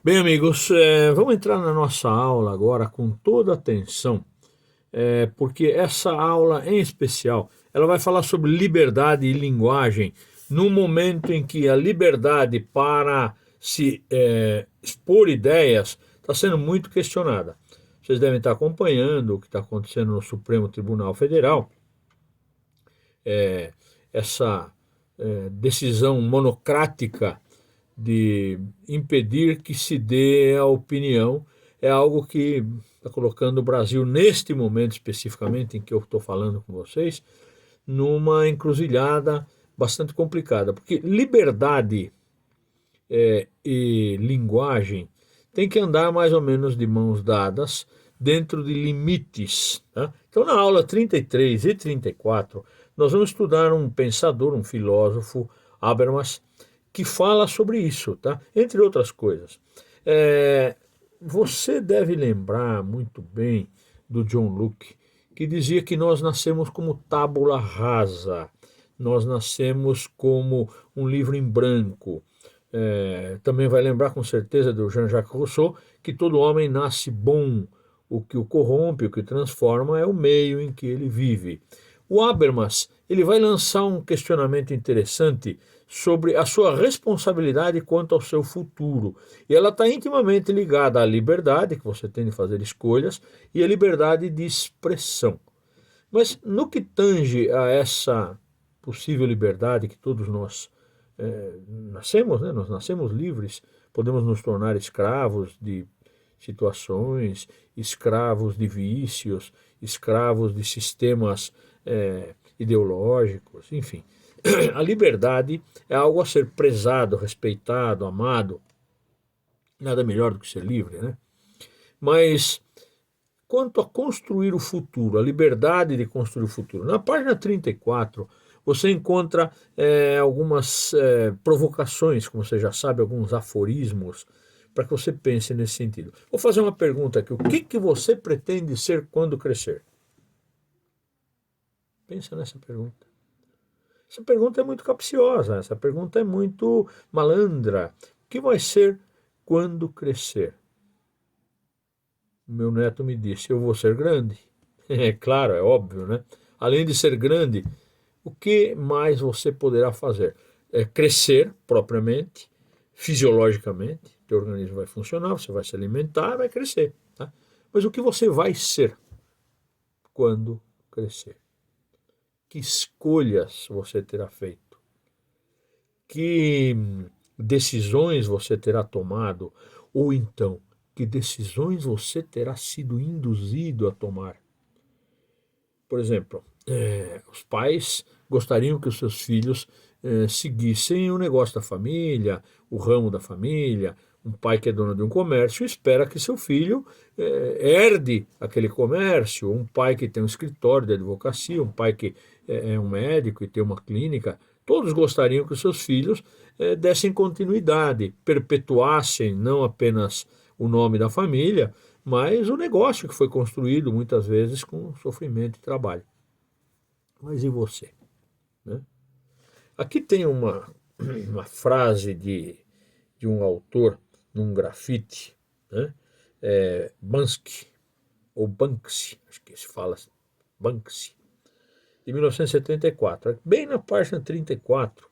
Bem, amigos, vamos entrar na nossa aula agora com toda atenção, porque essa aula em especial, ela vai falar sobre liberdade e linguagem, num momento em que a liberdade para se expor ideias está sendo muito questionada. Vocês devem estar acompanhando o que está acontecendo no Supremo Tribunal Federal, essa decisão monocrática de impedir que se dê a opinião é algo que está colocando o Brasil, neste momento especificamente em que eu estou falando com vocês, numa encruzilhada bastante complicada, porque liberdade e linguagem têm que andar mais ou menos de mãos dadas dentro de limites. Tá? Então, na aula 33 e 34, nós vamos estudar um pensador, um filósofo, Habermas, que fala sobre isso, tá? Entre outras coisas. É, Você deve lembrar muito bem do John Locke, que dizia que nós nascemos como tábula rasa, nós nascemos como um livro em branco. Também vai lembrar com certeza do Jean-Jacques Rousseau que todo homem nasce bom, o que o corrompe, o que o transforma é o meio em que ele vive. O Habermas ele vai lançar um questionamento interessante sobre a sua responsabilidade quanto ao seu futuro. E ela está intimamente ligada à liberdade, que você tem de fazer escolhas, e à liberdade de expressão. Mas no que tange a essa possível liberdade que todos nós nascemos, né? Nós nascemos livres, podemos nos tornar escravos de situações, escravos de vícios, escravos de sistemas ideológicos, enfim. A liberdade é algo a ser prezado, respeitado, amado, nada melhor do que ser livre, né? Mas quanto a construir o futuro, a liberdade de construir o futuro. Na página 34, você encontra algumas provocações, como você já sabe, alguns aforismos, para que você pense nesse sentido. Vou fazer uma pergunta aqui: o que você pretende ser quando crescer? Pensa nessa pergunta. Essa pergunta é muito capciosa, essa pergunta é muito malandra. O que vai ser quando crescer? Meu neto me disse: eu vou ser grande. É claro, é óbvio, né? Além de ser grande, o que mais você poderá fazer? É crescer propriamente, fisiologicamente, teu organismo vai funcionar, você vai se alimentar, vai crescer. Tá? Mas o que você vai ser quando crescer? Que escolhas você terá feito? Que decisões você terá tomado? Ou então, que decisões você terá sido induzido a tomar? Por exemplo, os pais gostariam que os seus filhos seguissem o negócio da família, o ramo da família. Um pai que é dono de um comércio espera que seu filho herde aquele comércio. Um pai que tem um escritório de advocacia, um pai que é um médico e tem uma clínica. Todos gostariam que os seus filhos dessem continuidade, perpetuassem não apenas o nome da família, mas o negócio que foi construído muitas vezes com sofrimento e trabalho. Mas e você? Né? Aqui tem uma frase de um autor num grafite, né? Bansky, ou Banksy, acho que se fala assim, Banksy, de 1974. Bem na página 34,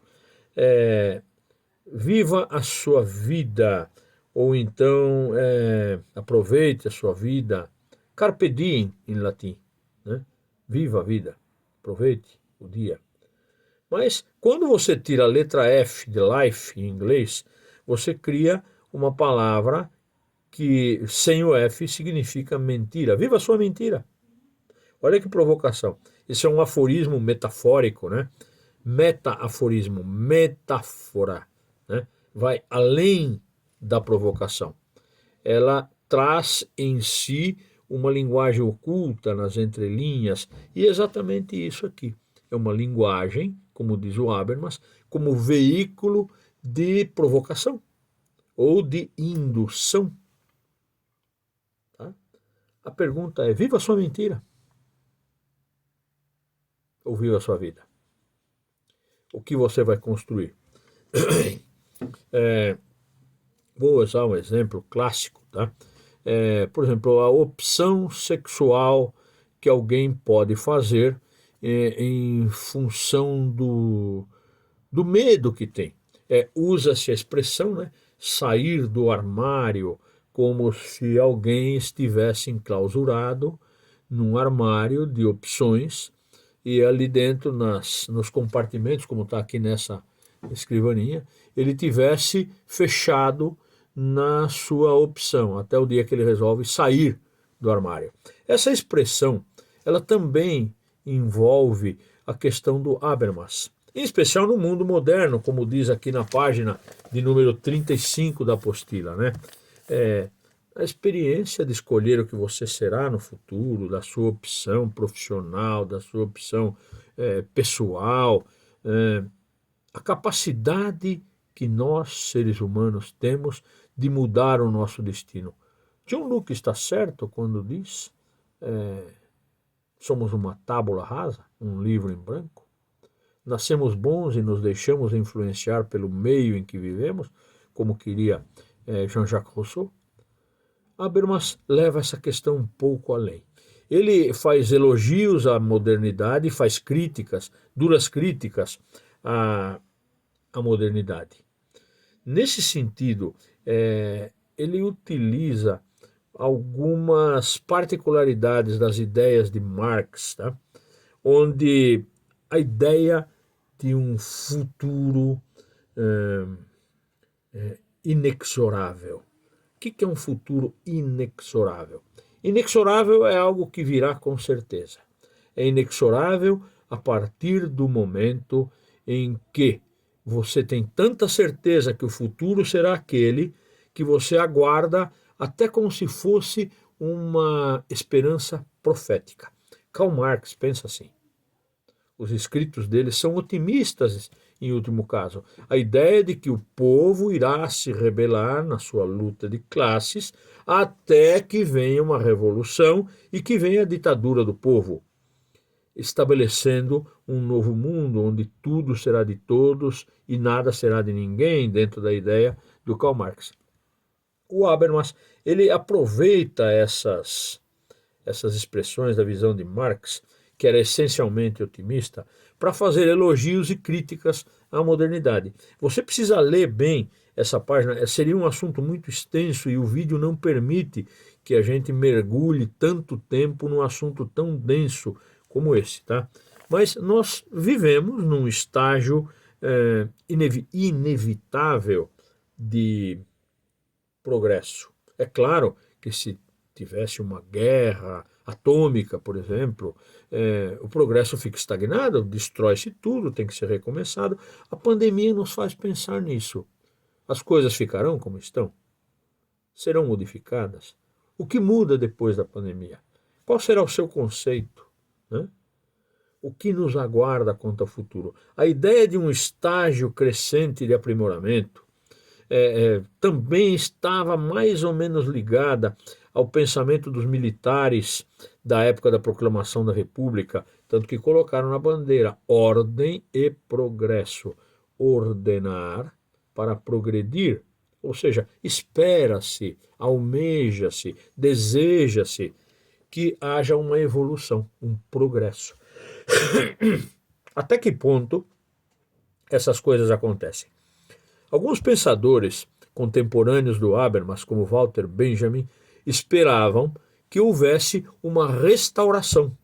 é, viva a sua vida, ou então aproveite a sua vida, carpe diem em latim, né? Viva a vida, aproveite o dia. Mas quando você tira a letra F de life em inglês, você cria uma palavra que sem o F significa mentira. Viva a sua mentira. Olha que provocação. Isso é um aforismo metafórico, né? Meta-aforismo, metáfora, né? Vai além da provocação. Ela traz em si uma linguagem oculta nas entrelinhas, e é exatamente isso aqui. É uma linguagem, como diz o Habermas, como veículo de provocação ou de indução. Tá? A pergunta é: viva a sua mentira ou viva a sua vida? O que você vai construir? Vou usar um exemplo clássico, tá? Por exemplo, a opção sexual que alguém pode fazer em função do medo que tem. Usa-se a expressão, né, sair do armário, como se alguém estivesse enclausurado num armário de opções e ali dentro, nos compartimentos, como está aqui nessa escrivaninha, ele tivesse fechado na sua opção, até o dia que ele resolve sair do armário. Essa expressão, ela também envolve a questão do Habermas, em especial no mundo moderno, como diz aqui na página de número 35 da apostila, né? A experiência de escolher o que você será no futuro, da sua opção profissional, da sua opção pessoal, a capacidade que nós, seres humanos, temos de mudar o nosso destino. John Locke está certo quando diz somos uma tábula rasa, um livro em branco? Nascemos bons e nos deixamos influenciar pelo meio em que vivemos, como queria Jean-Jacques Rousseau? Habermas leva essa questão um pouco além. Ele faz elogios à modernidade, faz críticas, duras críticas à modernidade. Nesse sentido, ele utiliza algumas particularidades das ideias de Marx, tá? Onde a ideia de um futuro inexorável. O que é um futuro inexorável? Inexorável é algo que virá com certeza. É inexorável a partir do momento em que você tem tanta certeza que o futuro será aquele que você aguarda até como se fosse uma esperança profética. Karl Marx pensa assim. Os escritos dele são otimistas, em último caso. A ideia de que o povo irá se rebelar na sua luta de classes até que venha uma revolução e que venha a ditadura do povo, estabelecendo um novo mundo onde tudo será de todos e nada será de ninguém, dentro da ideia do Karl Marx. O Habermas, ele aproveita essas expressões da visão de Marx, que era essencialmente otimista, para fazer elogios e críticas à modernidade. Você precisa ler bem essa página, seria um assunto muito extenso e o vídeo não permite que a gente mergulhe tanto tempo num assunto tão denso como esse, tá? Mas nós vivemos num estágio inevitável de progresso. É claro que se tivesse uma guerra atômica, por exemplo, o progresso fica estagnado, destrói-se tudo, tem que ser recomeçado. A pandemia nos faz pensar nisso. As coisas ficarão como estão? Serão modificadas? O que muda depois da pandemia? Qual será o seu conceito, né? O que nos aguarda quanto ao futuro? A ideia de um estágio crescente de aprimoramento também estava mais ou menos ligada ao pensamento dos militares da época da proclamação da República, tanto que colocaram na bandeira ordem e progresso. Ordenar para progredir, ou seja, espera-se, almeja-se, deseja-se que haja uma evolução, um progresso. Até que ponto essas coisas acontecem? Alguns pensadores contemporâneos do Habermas, como Walter Benjamin, esperavam que houvesse uma restauração.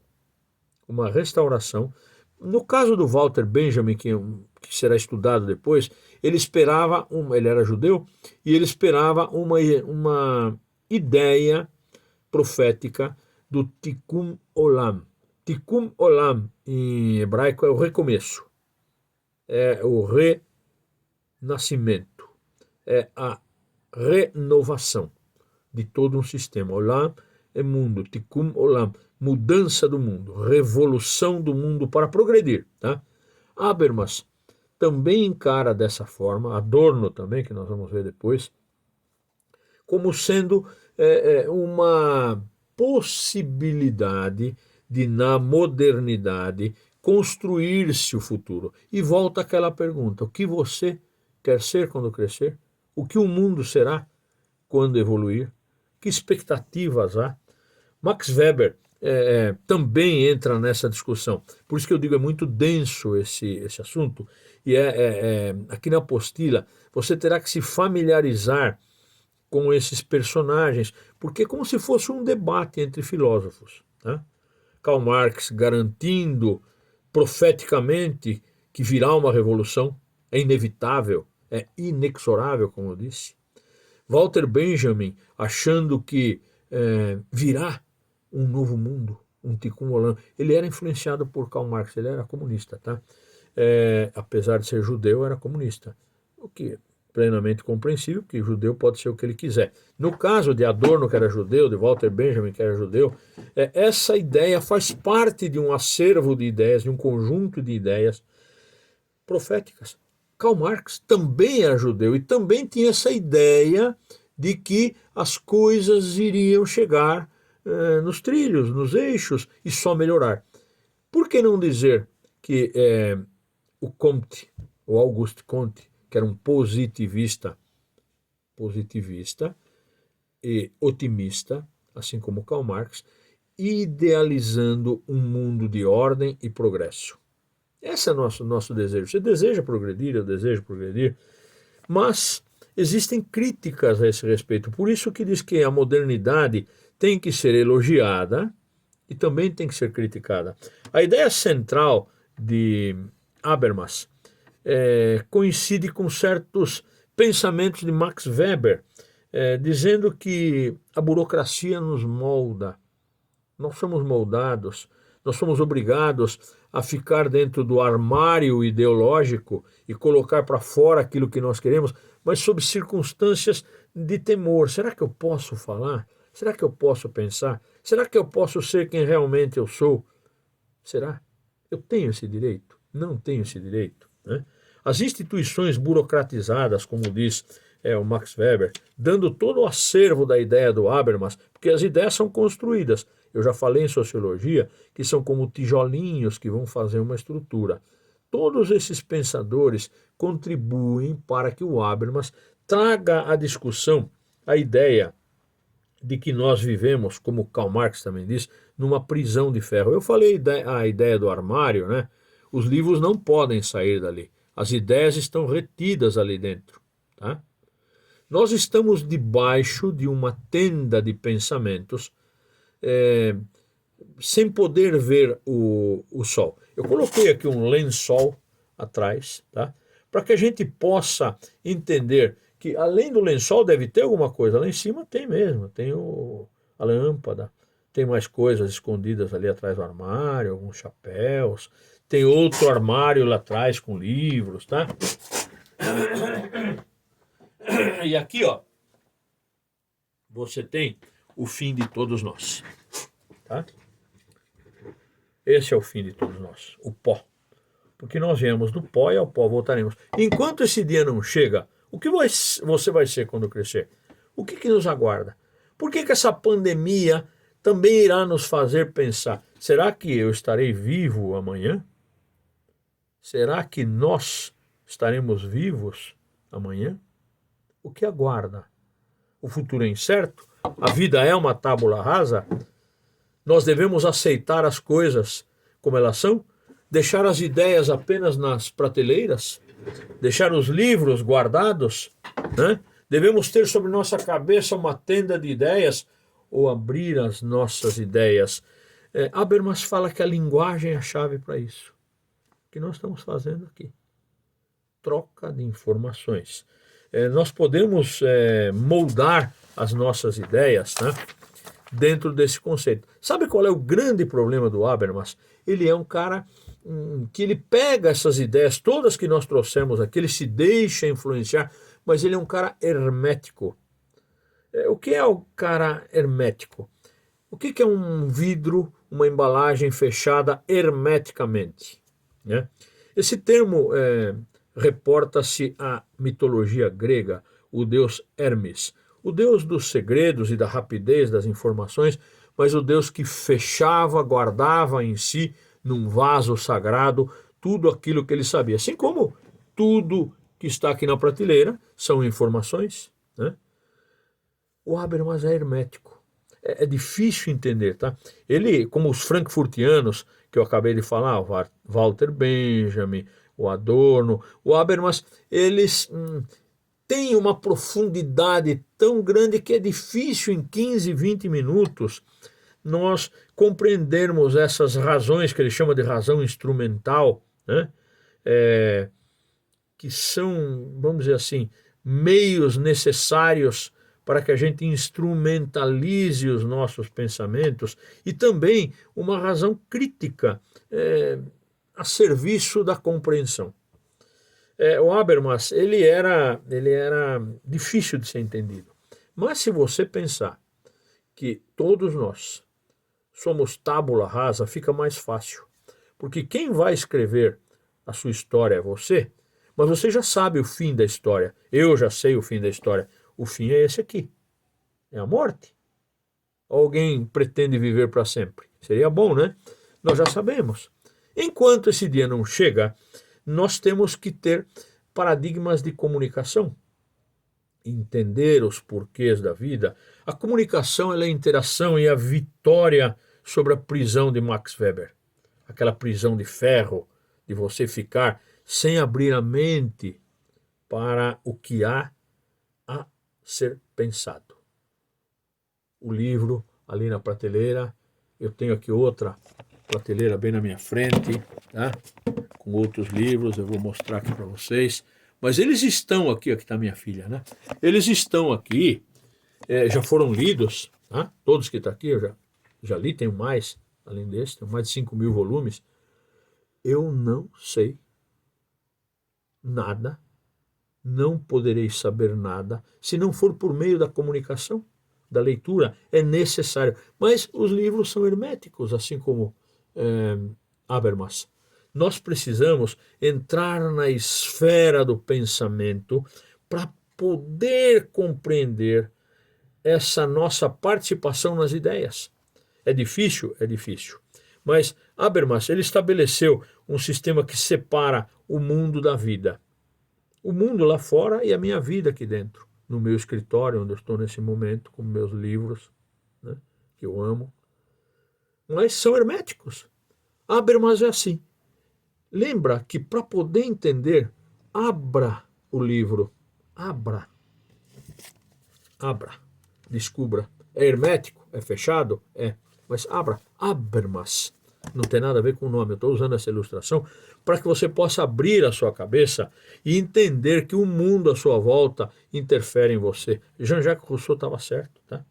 Uma restauração. No caso do Walter Benjamin, que será estudado depois, ele esperava, ele era judeu, e ele esperava uma ideia profética do Tikkun Olam. Tikkun Olam, em hebraico, é o recomeço. É o renascimento. É a renovação de todo um sistema. Olam é mundo, Tikkun Olam, mudança do mundo, revolução do mundo para progredir. Tá? Habermas também encara dessa forma, Adorno também, que nós vamos ver depois, como sendo uma possibilidade de, na modernidade, construir-se o futuro. E volta aquela pergunta, o que você quer ser quando crescer? O que o mundo será quando evoluir? Que expectativas há? Max Weber também entra nessa discussão. Por isso que eu digo, é muito denso esse assunto. E aqui na apostila você terá que se familiarizar com esses personagens, porque é como se fosse um debate entre filósofos, né? Karl Marx garantindo profeticamente que virá uma revolução, é inevitável, é inexorável, como eu disse. Walter Benjamin achando que virá um novo mundo, um Tikkun Olam. Ele era influenciado por Karl Marx, ele era comunista, tá? Apesar de ser judeu, era comunista. O que é plenamente compreensível, que judeu pode ser o que ele quiser. No caso de Adorno, que era judeu, de Walter Benjamin, que era judeu, essa ideia faz parte de um acervo de ideias, de um conjunto de ideias proféticas. Karl Marx também era judeu e também tinha essa ideia de que as coisas iriam chegar nos trilhos, nos eixos e só melhorar. Por que não dizer que o Comte, o Auguste Comte, que era um positivista e otimista, assim como Karl Marx, idealizando um mundo de ordem e progresso. Esse é o nosso desejo. Você deseja progredir, eu desejo progredir, mas existem críticas a esse respeito. Por isso que diz que a modernidade tem que ser elogiada e também tem que ser criticada. A ideia central de Habermas coincide com certos pensamentos de Max Weber, dizendo que a burocracia nos molda. Nós somos moldados, nós somos obrigados a ficar dentro do armário ideológico e colocar para fora aquilo que nós queremos, mas sob circunstâncias de temor. Será que eu posso falar? Será que eu posso pensar? Será que eu posso ser quem realmente eu sou? Será? Eu tenho esse direito? Não tenho esse direito, né? As instituições burocratizadas, como diz o Max Weber, dando todo o acervo da ideia do Habermas, porque as ideias são construídas. Eu já falei em sociologia que são como tijolinhos que vão fazer uma estrutura. Todos esses pensadores contribuem para que o Habermas traga à discussão a ideia de que nós vivemos, como Karl Marx também diz, numa prisão de ferro. Eu falei a ideia do armário, né? Os livros não podem sair dali. As ideias estão retidas ali dentro, tá? Nós estamos debaixo de uma tenda de pensamentos sem poder ver o sol. Eu coloquei aqui um lençol atrás, tá? Para que a gente possa entender que além do lençol deve ter alguma coisa. Lá em cima tem mesmo, tem a lâmpada, tem mais coisas escondidas ali atrás do armário, alguns chapéus, tem outro armário lá atrás com livros, tá? E aqui, ó, você tem o fim de todos nós, tá? Esse é o fim de todos nós, o pó. Porque nós viemos do pó e ao pó voltaremos. Enquanto esse dia não chega, o que você vai ser quando crescer? O que nos aguarda? Por que essa pandemia também irá nos fazer pensar? Será que eu estarei vivo amanhã? Será que nós estaremos vivos amanhã? O que aguarda? O futuro é incerto? A vida é uma tábula rasa? Nós devemos aceitar as coisas como elas são? Deixar as ideias apenas nas prateleiras? Deixar os livros guardados? Né? Devemos ter sobre nossa cabeça uma tenda de ideias ou abrir as nossas ideias? Habermas fala que a linguagem é a chave para isso. O que nós estamos fazendo aqui? Troca de informações. Nós podemos moldar as nossas ideias, né, dentro desse conceito. Sabe qual é o grande problema do Habermas? Ele é um cara que ele pega essas ideias todas que nós trouxemos aqui, ele se deixa influenciar, mas ele é um cara hermético. O que é o cara hermético? O que é um vidro, uma embalagem fechada hermeticamente, né? Esse termo reporta-se à mitologia grega, o deus Hermes, o deus dos segredos e da rapidez das informações, mas o deus que fechava, guardava em si, num vaso sagrado, tudo aquilo que ele sabia. Assim como tudo que está aqui na prateleira são informações, né? O Habermas é hermético. É difícil entender, tá? Ele, como os frankfurtianos, que eu acabei de falar, o Walter Benjamin, o Adorno, o Habermas, eles têm uma profundidade tão grande que é difícil em 15, 20 minutos nós compreendermos essas razões que ele chama de razão instrumental, né? Que são, vamos dizer assim, meios necessários para que a gente instrumentalize os nossos pensamentos, e também uma razão crítica a serviço da compreensão. O Habermas, ele era difícil de ser entendido. Mas se você pensar que todos nós somos tábula rasa, fica mais fácil. Porque quem vai escrever a sua história é você, mas você já sabe o fim da história. Eu já sei o fim da história. O fim é esse aqui. É a morte. Alguém pretende viver para sempre? Seria bom, né? Nós já sabemos. Enquanto esse dia não chega, nós temos que ter paradigmas de comunicação. Entender os porquês da vida. A comunicação é a interação e a vitória sobre a prisão de Max Weber. Aquela prisão de ferro, de você ficar sem abrir a mente para o que há a ser pensado. O livro ali na prateleira, eu tenho aqui outra prateleira bem na minha frente, tá? Com outros livros, eu vou mostrar aqui para vocês. Mas eles estão aqui está minha filha, né? Eles estão aqui, já foram lidos, tá? Todos que estão aqui eu já li, tenho mais, além desse, tenho mais de 5.000 volumes. Eu não sei nada, não poderei saber nada, se não for por meio da comunicação, da leitura, é necessário. Mas os livros são herméticos, assim como Habermas. Nós precisamos entrar na esfera do pensamento para poder compreender essa nossa participação nas ideias. É difícil? É difícil. Mas Habermas, ele estabeleceu um sistema que separa o mundo da vida. O mundo lá fora e a minha vida aqui dentro, no meu escritório, onde eu estou nesse momento, com meus livros, né, que eu amo. Mas são herméticos. Habermas é assim. Lembra que para poder entender, abra o livro. Abra. Descubra. É hermético? É fechado? É. Mas abra. Habermas. Não tem nada a ver com o nome. Eu estou usando essa ilustração para que você possa abrir a sua cabeça e entender que o mundo à sua volta interfere em você. Jean-Jacques Rousseau estava certo, tá?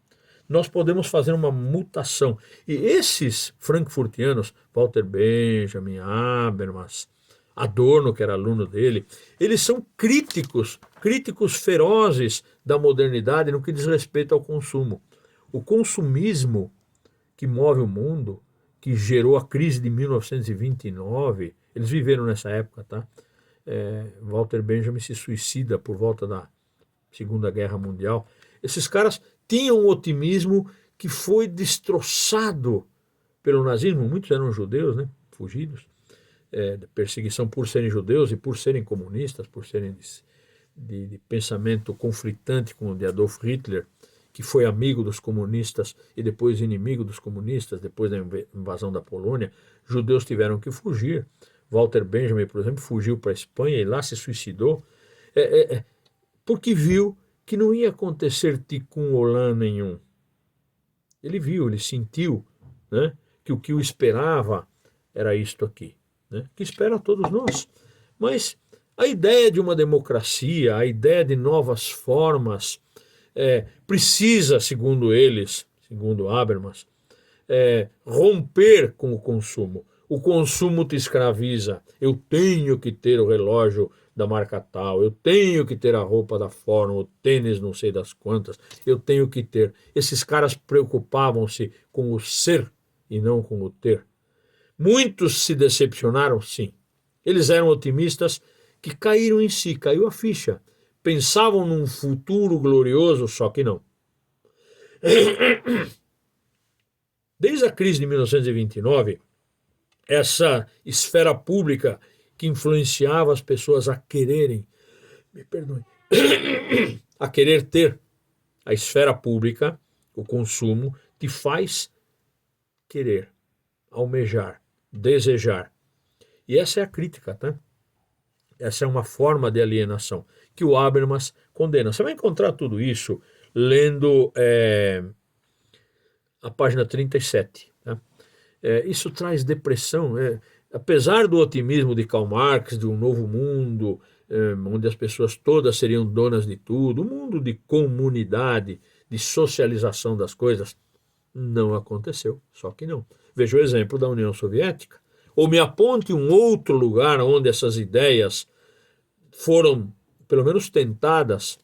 Nós podemos fazer uma mutação. E esses frankfurtianos, Walter Benjamin, Habermas, Adorno, que era aluno dele, eles são críticos ferozes da modernidade no que diz respeito ao consumo. O consumismo que move o mundo, que gerou a crise de 1929, eles viveram nessa época, tá? Walter Benjamin se suicida por volta da Segunda Guerra Mundial. Esses caras tinham um otimismo que foi destroçado pelo nazismo. Muitos eram judeus, né? Fugidos, perseguição por serem judeus e por serem comunistas, por serem de pensamento conflitante com o de Adolf Hitler, que foi amigo dos comunistas e depois inimigo dos comunistas, depois da invasão da Polônia. Judeus tiveram que fugir. Walter Benjamin, por exemplo, fugiu para a Espanha e lá se suicidou, porque viu que não ia acontecer ticum olã nenhum. Ele viu, ele sentiu, né, que o que o esperava era isto aqui, né, que espera a todos nós. Mas a ideia de uma democracia, a ideia de novas formas, precisa, segundo eles, segundo Habermas, romper com o consumo. O consumo te escraviza. Eu tenho que ter o relógio da marca tal, eu tenho que ter a roupa da forma, o tênis não sei das quantas, eu tenho que ter. Esses caras preocupavam-se com o ser e não com o ter. Muitos se decepcionaram, sim. Eles eram otimistas que caíram em si, caiu a ficha. Pensavam num futuro glorioso, só que não. Desde a crise de 1929, essa esfera pública que influenciava as pessoas a quererem me perdoe, a querer ter a esfera pública, o consumo, te faz querer, almejar, desejar. E essa é a crítica, tá? Essa é uma forma de alienação que o Habermas condena. Você vai encontrar tudo isso lendo a página 37. Tá? Isso traz depressão. Apesar do otimismo de Karl Marx, de um novo mundo, onde as pessoas todas seriam donas de tudo, um mundo de comunidade, de socialização das coisas, não aconteceu, só que não. Veja o exemplo da União Soviética. Ou me aponte um outro lugar onde essas ideias foram, pelo menos tentadas,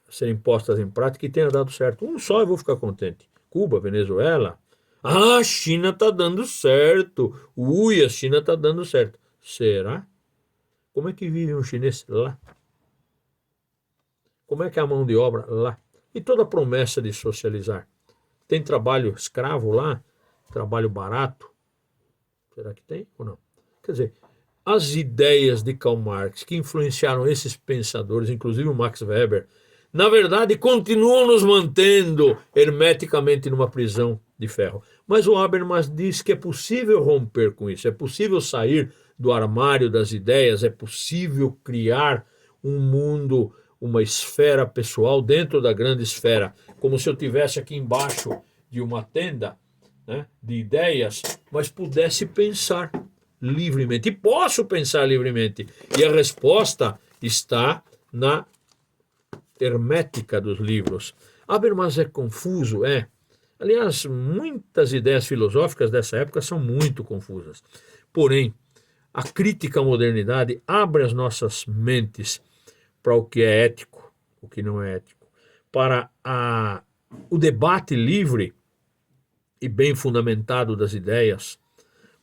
serem postas em prática e tenha dado certo. Um só eu vou ficar contente. Cuba, Venezuela. Ah, a China está dando certo. Ui, a China está dando certo. Será? Como é que vive um chinês lá? Como é que é a mão de obra lá? E toda a promessa de socializar? Tem trabalho escravo lá? Trabalho barato? Será que tem ou não? Quer dizer, as ideias de Karl Marx que influenciaram esses pensadores, inclusive o Max Weber, na verdade continuam nos mantendo hermeticamente numa prisão de ferro. Mas o Habermas diz que é possível romper com isso, é possível sair do armário das ideias, é possível criar um mundo, uma esfera pessoal dentro da grande esfera, como se eu estivesse aqui embaixo de uma tenda, né, de ideias, mas pudesse pensar livremente. E posso pensar livremente. E a resposta está na hermética dos livros. Habermas é confuso, Aliás, muitas ideias filosóficas dessa época são muito confusas. Porém, a crítica à modernidade abre as nossas mentes para o que é ético, o que não é ético, para o debate livre e bem fundamentado das ideias,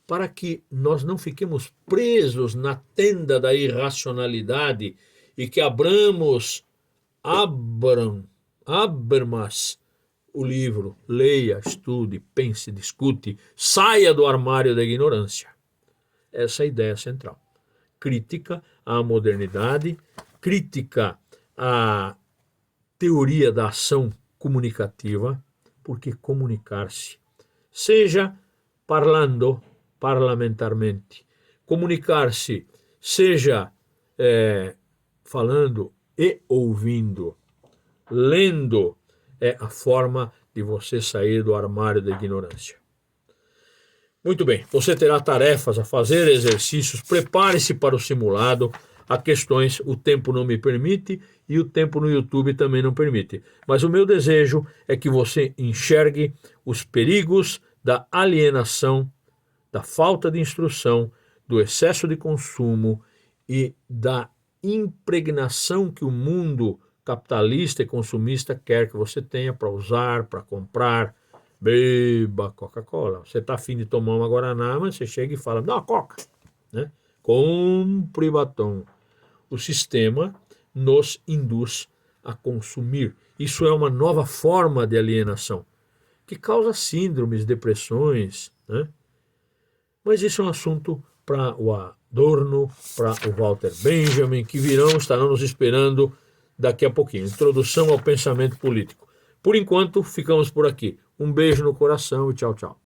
para que nós não fiquemos presos na tenda da irracionalidade e que Habermas o livro, leia, estude, pense, discute, saia do armário da ignorância. Essa é a ideia central. Crítica à modernidade, crítica à teoria da ação comunicativa, porque comunicar-se, seja parlamentarmente, comunicar-se, seja falando e ouvindo, lendo, é a forma de você sair do armário da ignorância. Muito bem, você terá tarefas a fazer, exercícios, prepare-se para o simulado. Há questões, o tempo não me permite e o tempo no YouTube também não permite. Mas o meu desejo é que você enxergue os perigos da alienação, da falta de instrução, do excesso de consumo e da impregnação que o mundo capitalista e consumista quer que você tenha para usar, para comprar. Beba Coca-Cola. Você está afim de tomar uma Guaraná, mas você chega e fala, dá uma Coca, né? Compre batom. O sistema nos induz a consumir. Isso é uma nova forma de alienação, que causa síndromes, depressões, né? Mas isso é um assunto para o Adorno, para o Walter Benjamin, que estarão nos esperando daqui a pouquinho. Introdução ao pensamento político. Por enquanto, ficamos por aqui. Um beijo no coração e tchau, tchau.